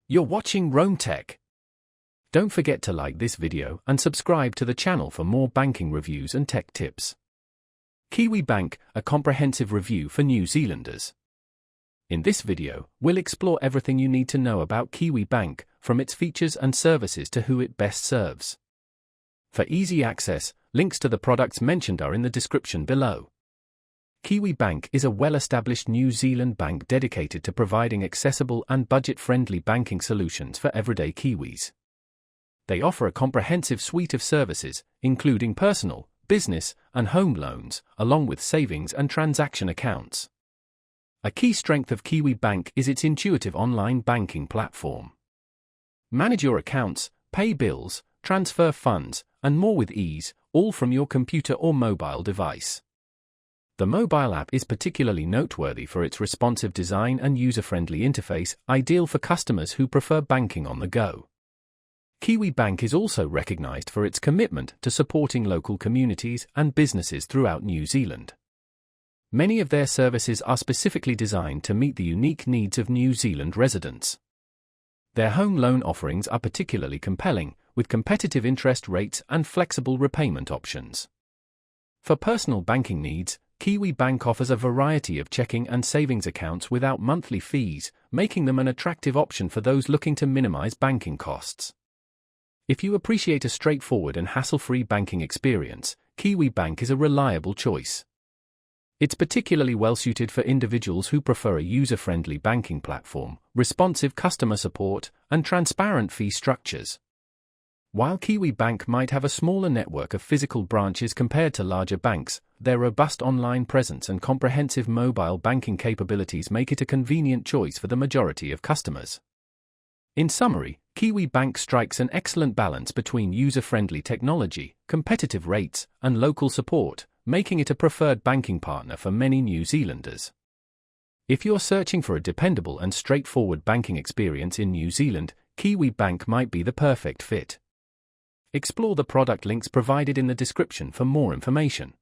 You're watching Rome Tech. Don't forget to like this video and subscribe to the channel for more banking reviews and tech tips. Kiwibank, a comprehensive review for New Zealanders. In this video, we'll explore everything you need to know about Kiwibank, from its features and services to who it best serves. For easy access, links to the products mentioned are in the description below. Kiwibank is a well-established New Zealand bank dedicated to providing accessible and budget-friendly banking solutions for everyday Kiwis. They offer a comprehensive suite of services, including personal, business, and home loans, along with savings and transaction accounts. A key strength of Kiwibank is its intuitive online banking platform. Manage your accounts, pay bills, transfer funds, and more with ease, all from your computer or mobile device. The mobile app is particularly noteworthy for its responsive design and user-friendly interface, ideal for customers who prefer banking on the go. Kiwibank is also recognized for its commitment to supporting local communities and businesses throughout New Zealand. Many of their services are specifically designed to meet the unique needs of New Zealand residents. Their home loan offerings are particularly compelling, with competitive interest rates and flexible repayment options. For personal banking needs, Kiwibank offers a variety of checking and savings accounts without monthly fees, making them an attractive option for those looking to minimize banking costs. If you appreciate a straightforward and hassle-free banking experience, Kiwibank is a reliable choice. It's particularly well-suited for individuals who prefer a user-friendly banking platform, responsive customer support, and transparent fee structures. While Kiwibank might have a smaller network of physical branches compared to larger banks, their robust online presence and comprehensive mobile banking capabilities make it a convenient choice for the majority of customers. In summary, Kiwibank strikes an excellent balance between user-friendly technology, competitive rates, and local support, making it a preferred banking partner for many New Zealanders. If you're searching for a dependable and straightforward banking experience in New Zealand, Kiwibank might be the perfect fit. Explore the product links provided in the description for more information.